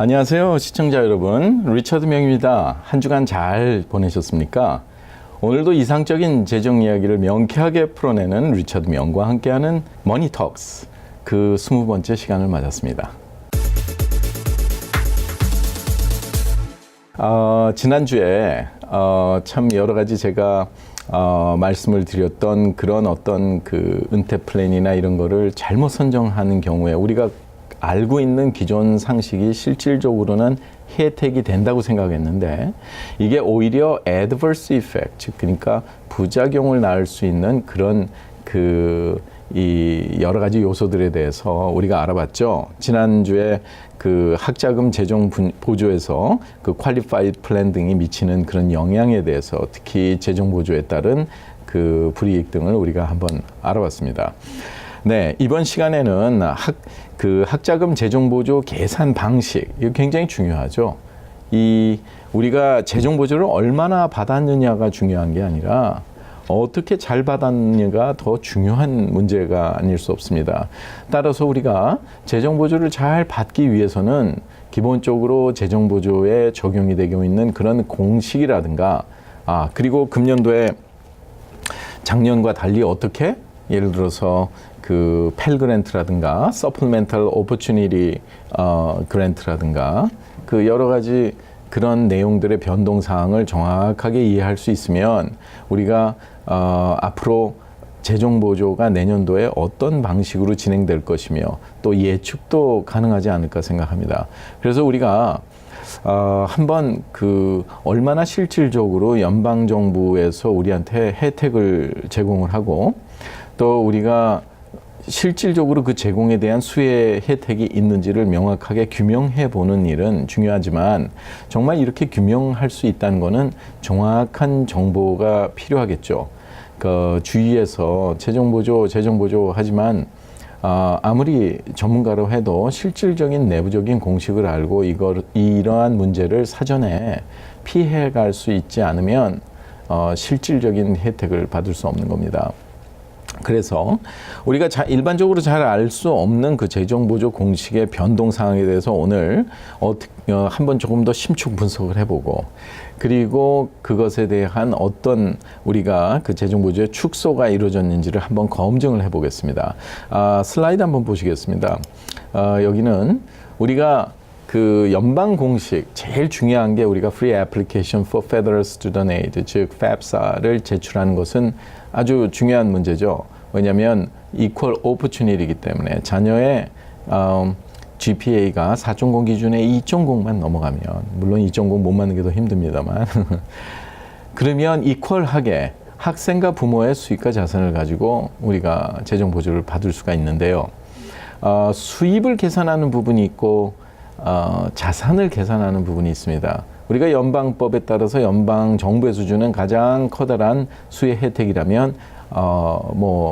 안녕하세요, 시청자 여러분. 리처드 명입니다. 한 주간 잘 보내셨습니까? 오늘도 이상적인 재정 이야기를 명쾌하게 풀어내는 리처드 명과 함께하는 머니톡스 그 20번째 시간을 맞았습니다. 지난주에 참 여러 가지 제가 말씀을 드렸던 그런 어떤 그 은퇴 플랜이나 이런 거를 잘못 선정하는 경우에 우리가 알고 있는 기존 상식이 실질적으로는 혜택이 된다고 생각했는데 이게 오히려 adverse effect, 즉 그러니까 부작용을 낳을 수 있는 그런 이 여러 가지 요소들에 대해서 우리가 알아봤죠. 지난주에 그 학자금 재정 보조에서 그 qualified plan 등이 미치는 그런 영향에 대해서 특히 재정 보조에 따른 그 불이익 등을 우리가 한번 알아봤습니다. 네, 이번 시간에는 학자금 재정보조 계산 방식, 이거 굉장히 중요하죠. 우리가 재정보조를 얼마나 받았느냐가 중요한 게 아니라 어떻게 잘 받았느냐가 더 중요한 문제가 아닐 수 없습니다. 따라서 우리가 재정보조를 잘 받기 위해서는 기본적으로 재정보조에 적용이 되고 있는 그런 공식이라든가, 그리고 금년도에 작년과 달리 어떻게 예를 들어서 그 펠 그랜트라든가 Supplemental Opportunity 그랜트라든가 그 여러 가지 그런 내용들의 변동 사항을 정확하게 이해할 수 있으면 우리가 앞으로 재정 보조가 내년도에 어떤 방식으로 진행될 것이며 또 예측도 가능하지 않을까 생각합니다. 그래서 우리가 한번 얼마나 실질적으로 연방 정부에서 우리한테 혜택을 제공을 하고 또 우리가 실질적으로 그 제공에 대한 수혜 혜택이 있는지를 명확하게 규명해 보는 일은 중요하지만 정말 이렇게 규명할 수 있다는 것은 정확한 정보가 필요하겠죠. 주위에서 재정 보조 하지만 아무리 전문가로 해도 실질적인 내부적인 공식을 알고 이러한 문제를 사전에 피해갈 수 있지 않으면 실질적인 혜택을 받을 수 없는 겁니다. 그래서 우리가 일반적으로 잘 알 수 없는 그 재정보조 공식의 변동 사항에 대해서 오늘 한번 조금 더 심층 분석을 해보고 그리고 그것에 대한 어떤 우리가 그 재정보조의 축소가 이루어졌는지를 한번 검증을 해보겠습니다. 슬라이드 한번 보시겠습니다. 여기는 우리가 그 연방 공식 제일 중요한 게 우리가 Free Application for Federal Student Aid, 즉 FAFSA를 제출하는 것은 아주 중요한 문제죠. 왜냐하면 Equal Opportunity이기 때문에 자녀의 GPA가 4.0 기준에 2.0만 넘어가면 물론 2.0 못 맞는 게 더 힘듭니다만 그러면 이퀄하게 학생과 부모의 수입과 자산을 가지고 우리가 재정 보조를 받을 수가 있는데요. 수입을 계산하는 부분이 있고 자산을 계산하는 부분이 있습니다. 우리가 연방법에 따라서 연방 정부에서 주는 가장 커다란 수혜 혜택이라면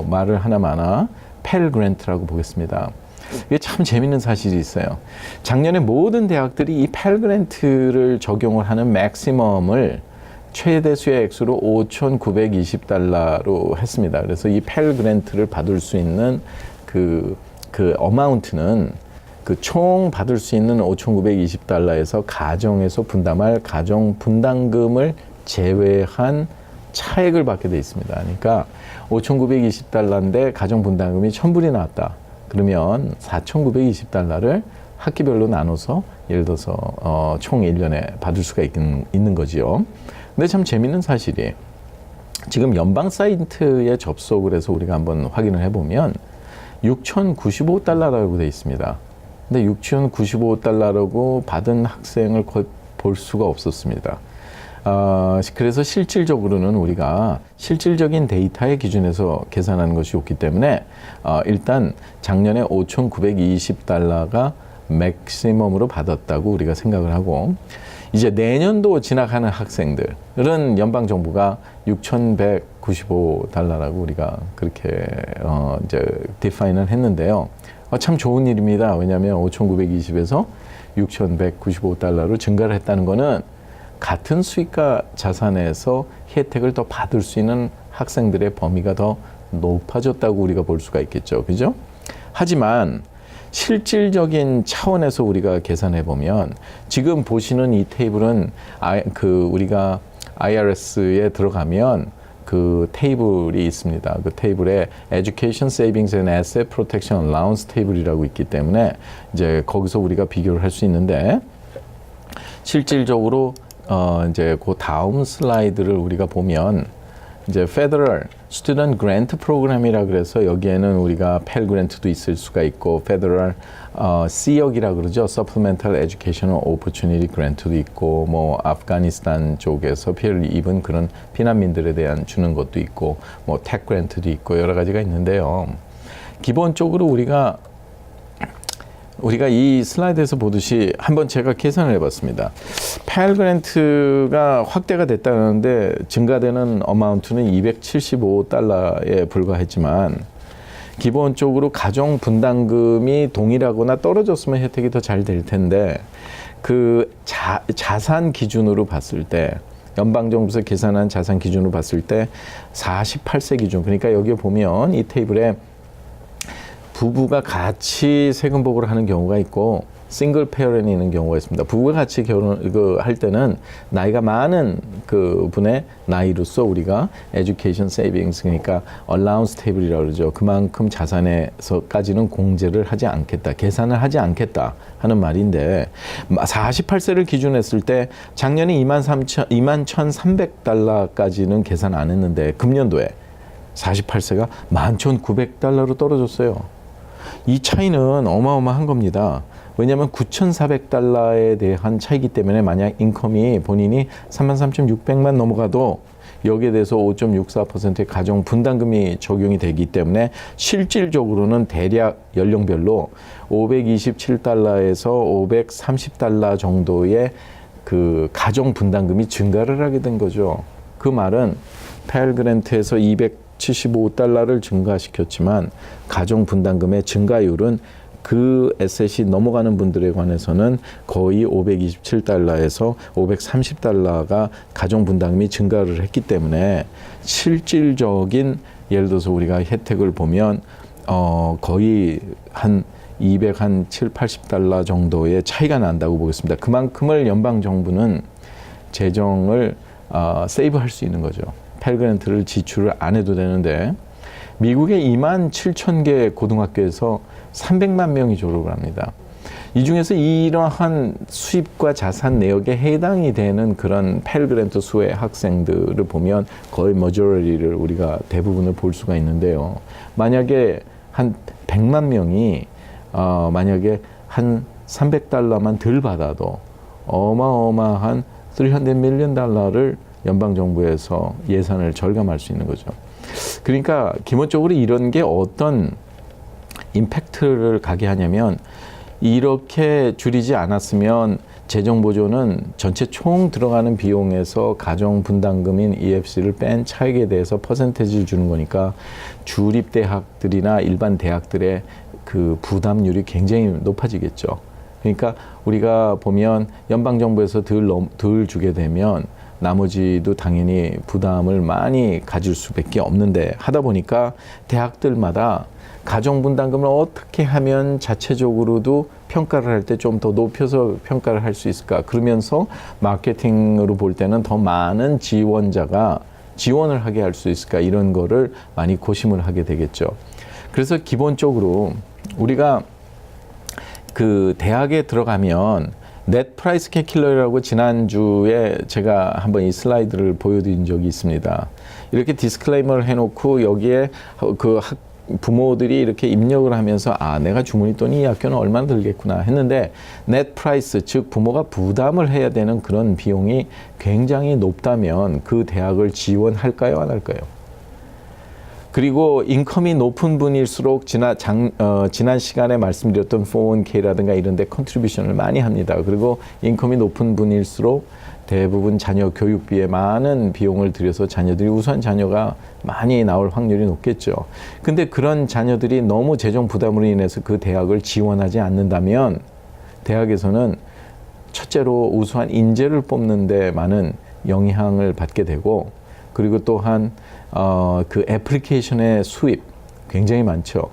말을 하나마나 펠 그랜트라고 보겠습니다. 이게 참 재밌는 사실이 있어요. 작년에 모든 대학들이 이 펠 그랜트를 적용을 하는 맥시멈을 최대 수혜 액수로 $5,920로 했습니다. 그래서 이 펠 그랜트를 받을 수 있는 그 어마운트는 총 받을 수 있는 $5,920에서 가정에서 분담할 가정 분담금을 제외한 차액을 받게 돼 있습니다. 그러니까 $5,920인데 가정 분담금이 1,000불이 나왔다. 그러면 $4,920를 학기별로 나눠서 예를 들어서 총 1년에 받을 수가 있는 거지요. 근데 참 재밌는 사실이 지금 연방 사이트에 접속을 해서 우리가 한번 확인을 해보면 $6,095라고 돼 있습니다. 근데 $6,095라고 받은 학생을 거의 볼 수가 없었습니다. 그래서 실질적으로는 우리가 실질적인 데이터의 기준에서 계산하는 것이 좋기 때문에 일단 작년에 $5,920가 맥시멈으로 받았다고 우리가 생각을 하고 이제 내년도 진학하는 학생들은 연방정부가 $6,195라고 우리가 그렇게 이제 디파인을 했는데요. 참 좋은 일입니다. 왜냐하면 5,920에서 6,195달러로 증가를 했다는 것은 같은 수익과 자산에서 혜택을 더 받을 수 있는 학생들의 범위가 더 높아졌다고 우리가 볼 수가 있겠죠. 그죠? 하지만 실질적인 차원에서 우리가 계산해 보면 지금 보시는 이 테이블은 우리가 IRS에 들어가면 그 테이블이 있습니다. 그 테이블에 Education Savings and Asset Protection Allowance 테이블이라고 있기 때문에 이제 거기서 우리가 비교를 할 수 있는데 실질적으로 이제 그 다음 슬라이드를 우리가 보면 이제 Federal Student Grant Program이라 그래서 여기에는 우리가 펠 그랜트도 있을 수가 있고 Federal C역이라 그러죠. Supplemental Educational Opportunity Grant도 있고 뭐 아프가니스탄 쪽에서 피해를 입은 그런 피난민들에 대한 주는 것도 있고 뭐 택 그랜트도 있고 여러 가지가 있는데요. 기본적으로 우리가 이 슬라이드에서 보듯이 한번 제가 계산을 해봤습니다. 펠 그랜트가 확대가 됐다는데 증가되는 어마운트는 $275에 불과했지만 기본적으로 가정 분담금이 동일하거나 떨어졌으면 혜택이 더 잘 될 텐데 그 자산 기준으로 봤을 때 연방정부에서 계산한 자산 기준으로 봤을 때 48세 기준, 그러니까 여기 보면 이 테이블에 부부가 같이 세금 보고를 하는 경우가 있고 싱글 페어런이 있는 경우가 있습니다. 부부가 같이 할 때는 나이가 많은 그 분의 나이로서 우리가 에듀케이션 세이빙스, 그러니까 얼라운스 테이블이라고 그러죠. 그만큼 자산에서까지는 공제를 하지 않겠다, 계산을 하지 않겠다 하는 말인데 48세를 기준했을 때 작년에 21,300달러까지는 계산 안 했는데 금년도에 48세가 11,900달러로 떨어졌어요. 이 차이는 어마어마한 겁니다. 왜냐하면 9,400달러에 대한 차이기 때문에 만약 인컴이 본인이 33,600만 넘어가도 여기에 대해서 5.64%의 가정 분담금이 적용이 되기 때문에 실질적으로는 대략 연령별로 527달러에서 530달러 정도의 그 가정 분담금이 증가를 하게 된 거죠. 그 말은 펠 그랜트에서 275달러를 증가시켰지만 가정 분담금의 증가율은 그 에셋이 넘어가는 분들에 관해서는 거의 527달러에서 530달러가 가정 분담금이 증가를 했기 때문에 실질적인 예를 들어서 우리가 혜택을 보면 거의 한 7, 80달러 정도의 차이가 난다고 보겠습니다. 그만큼을 연방 정부는 재정을 세이브할 수 있는 거죠. 펠 그랜트를 지출을 안 해도 되는데 미국의 27,000개 고등학교에서 300만 명이 졸업을 합니다. 이 중에서 이러한 수입과 자산 내역에 해당이 되는 그런 펠 그랜트 수의 학생들을 보면 거의 머저리를 우리가 대부분을 볼 수가 있는데요. 만약에 한 100만 명이 만약에 한 300달러만 덜 받아도 어마어마한 $300 million 연방정부에서 예산을 절감할 수 있는 거죠. 그러니까 기본적으로 이런 게 어떤 임팩트를 가게 하냐면 이렇게 줄이지 않았으면 재정보조는 전체 총 들어가는 비용에서 가정분담금인 EFC를 뺀 차익에 대해서 퍼센테이지를 주는 거니까 주립대학들이나 일반 대학들의 그 부담률이 굉장히 높아지겠죠. 그러니까 우리가 보면 연방정부에서 덜 주게 되면 나머지도 당연히 부담을 많이 가질 수밖에 없는데 하다 보니까 대학들마다 가정분담금을 어떻게 하면 자체적으로도 평가를 할 때 좀 더 높여서 평가를 할 수 있을까, 그러면서 마케팅으로 볼 때는 더 많은 지원자가 지원을 하게 할 수 있을까, 이런 거를 많이 고심을 하게 되겠죠. 그래서 기본적으로 우리가 그 대학에 들어가면 넷 프라이스 캘큘러라고 지난주에 제가 한번 이 슬라이드를 보여드린 적이 있습니다. 이렇게 디스클레이머를 해놓고 여기에 그 부모들이 이렇게 입력을 하면서 내가 주문했더니 이 학교는 얼마나 들겠구나 했는데 넷 프라이스, 즉 부모가 부담을 해야 되는 그런 비용이 굉장히 높다면 그 대학을 지원할까요, 안 할까요? 그리고 인컴이 높은 분일수록 지난 시간에 말씀드렸던 401k라든가 이런 데 컨트리뷰션을 많이 합니다. 그리고 인컴이 높은 분일수록 대부분 자녀 교육비에 많은 비용을 들여서 자녀들이 우수한 자녀가 많이 나올 확률이 높겠죠. 근데 그런 자녀들이 너무 재정 부담으로 인해서 그 대학을 지원하지 않는다면 대학에서는 첫째로 우수한 인재를 뽑는 데 많은 영향을 받게 되고, 그리고 또한 그 애플리케이션의 수입 굉장히 많죠.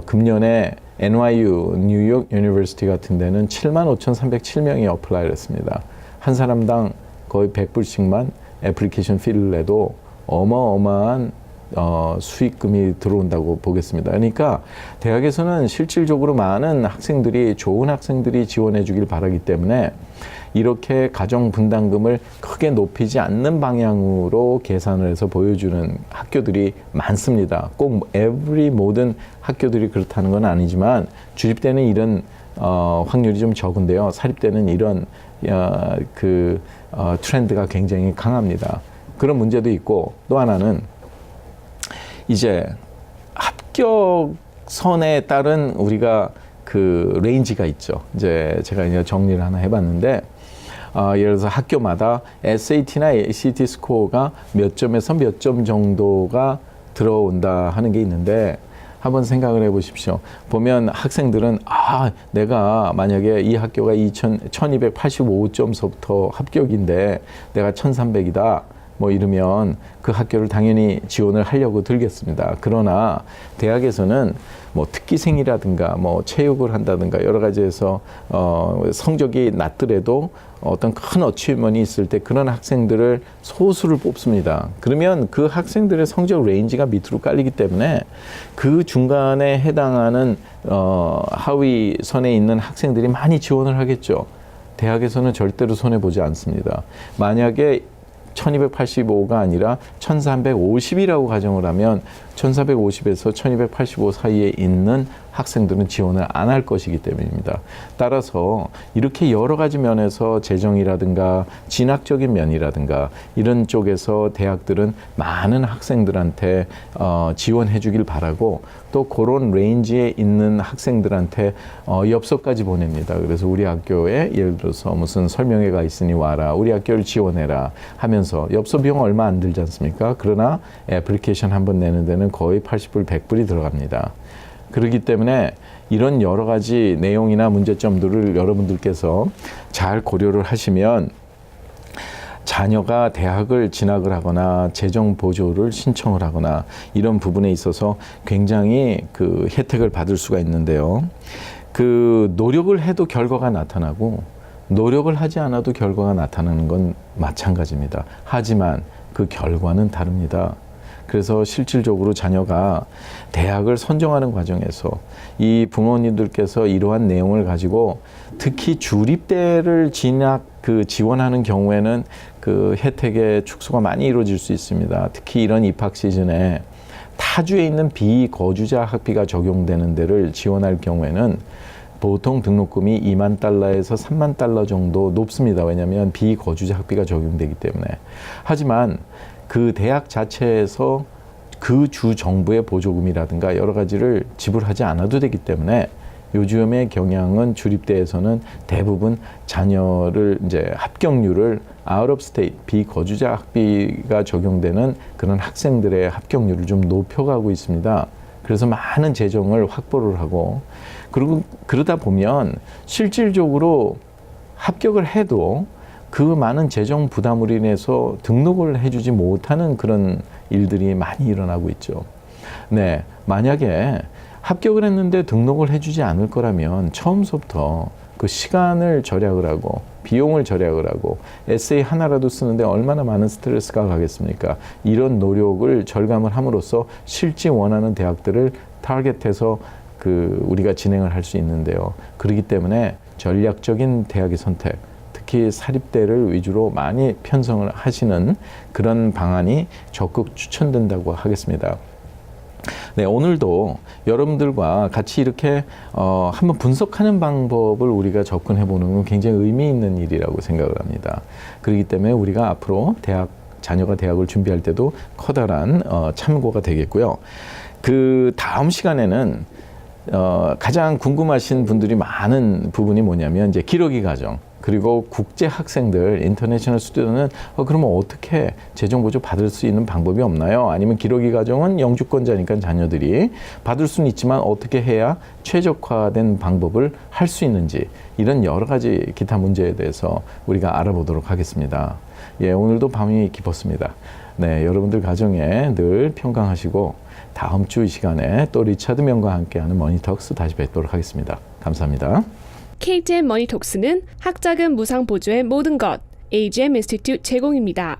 금년에 NYU, 뉴욕 유니버시티 같은 데는 75,307명이 어플라이를 했습니다. 한 사람당 거의 100불씩만 애플리케이션 피를 내도 어마어마한 수익금이 들어온다고 보겠습니다. 그러니까 대학에서는 실질적으로 많은 학생들이, 좋은 학생들이 지원해 주길 바라기 때문에 이렇게 가정 분담금을 크게 높이지 않는 방향으로 계산을 해서 보여주는 학교들이 많습니다. 꼭 모든 학교들이 그렇다는 건 아니지만 주립대는 이런 확률이 좀 적은데요. 사립대는 이런 트렌드가 굉장히 강합니다. 그런 문제도 있고, 또 하나는 이제 합격선에 따른 우리가 그 레인지가 있죠. 이제 제가 이제 정리를 하나 해봤는데, 예를 들어서 학교마다 SAT나 ACT 스코어가 몇 점에서 몇 점 정도가 들어온다 하는 게 있는데, 한번 생각을 해보십시오. 보면 학생들은 내가 만약에 이 학교가 1285점서부터 합격인데 내가 1300이다 뭐 이러면 그 학교를 당연히 지원을 하려고 들겠습니다. 그러나 대학에서는 뭐 특기생이라든가 뭐 체육을 한다든가 여러 가지에서 성적이 낮더라도 어떤 큰 어치먼이 있을 때 그런 학생들을 소수를 뽑습니다. 그러면 그 학생들의 성적 레인지가 밑으로 깔리기 때문에 그 중간에 해당하는 하위 선에 있는 학생들이 많이 지원을 하겠죠. 대학에서는 절대로 손해보지 않습니다. 만약에 1285가 아니라 1350이라고 가정을 하면 1450에서 1285 사이에 있는 학생들은 지원을 안 할 것이기 때문입니다. 따라서 이렇게 여러 가지 면에서 재정이라든가 진학적인 면이라든가 이런 쪽에서 대학들은 많은 학생들한테 지원해 주길 바라고, 또 그런 레인지에 있는 학생들한테 엽서까지 보냅니다. 그래서 우리 학교에 예를 들어서 무슨 설명회가 있으니 와라, 우리 학교를 지원해라 하면서, 엽서 비용 얼마 안 들지 않습니까? 그러나 애플리케이션 한번 내는 데는 거의 80불, 100불이 들어갑니다. 그렇기 때문에 이런 여러 가지 내용이나 문제점들을 여러분들께서 잘 고려를 하시면 자녀가 대학을 진학을 하거나 재정 보조를 신청을 하거나 이런 부분에 있어서 굉장히 그 혜택을 받을 수가 있는데요. 그 노력을 해도 결과가 나타나고 노력을 하지 않아도 결과가 나타나는 건 마찬가지입니다. 하지만 그 결과는 다릅니다. 그래서 실질적으로 자녀가 대학을 선정하는 과정에서 이 부모님들께서 이러한 내용을 가지고 특히 주립대를 지원하는 경우에는 그 혜택의 축소가 많이 이루어질 수 있습니다. 특히 이런 입학 시즌에 타주에 있는 비거주자 학비가 적용되는 데를 지원할 경우에는 보통 등록금이 2만 달러에서 3만 달러 정도 높습니다. 왜냐하면 비거주자 학비가 적용되기 때문에. 하지만 그 대학 자체에서 그 주 정부의 보조금이라든가 여러 가지를 지불하지 않아도 되기 때문에 요즘의 경향은 주립대에서는 대부분 자녀를 이제 합격률을 out of state 비거주자 학비가 적용되는 그런 학생들의 합격률을 좀 높여가고 있습니다. 그래서 많은 재정을 확보를 하고, 그리고 그러다 보면 실질적으로 합격을 해도 그 많은 재정 부담으로 인해서 등록을 해주지 못하는 그런 일들이 많이 일어나고 있죠. 네, 만약에 합격을 했는데 등록을 해주지 않을 거라면 처음부터 그 시간을 절약을 하고 비용을 절약을 하고 에세이 하나라도 쓰는데 얼마나 많은 스트레스가 가겠습니까? 이런 노력을 절감을 함으로써 실제 원하는 대학들을 타겟해서 우리가 진행을 할 수 있는데요. 그렇기 때문에 전략적인 대학의 선택, 특히 사립대를 위주로 많이 편성을 하시는 그런 방안이 적극 추천된다고 하겠습니다. 네, 오늘도 여러분들과 같이 이렇게 한번 분석하는 방법을 우리가 접근해 보는 건 굉장히 의미 있는 일이라고 생각을 합니다. 그렇기 때문에 우리가 앞으로 자녀가 대학을 준비할 때도 커다란 참고가 되겠고요. 그 다음 시간에는 가장 궁금하신 분들이 많은 부분이 뭐냐면 이제 기러기 과정, 그리고 국제 학생들, 인터내셔널 스튜던트는 그러면 어떻게 재정 보조 받을 수 있는 방법이 없나요? 아니면 기러기 과정은 영주권자니까 자녀들이 받을 수는 있지만 어떻게 해야 최적화된 방법을 할 수 있는지, 이런 여러 가지 기타 문제에 대해서 우리가 알아보도록 하겠습니다. 예, 오늘도 밤이 깊었습니다. 네, 여러분들 가정에 늘 평강하시고 다음 주 이 시간에 또 리차드 명과 함께하는 머니톡스 다시 뵙도록 하겠습니다. 감사합니다. KTN 머니톡스는 학자금 무상 보조의 모든 것 AGM 인스티튜트 제공입니다.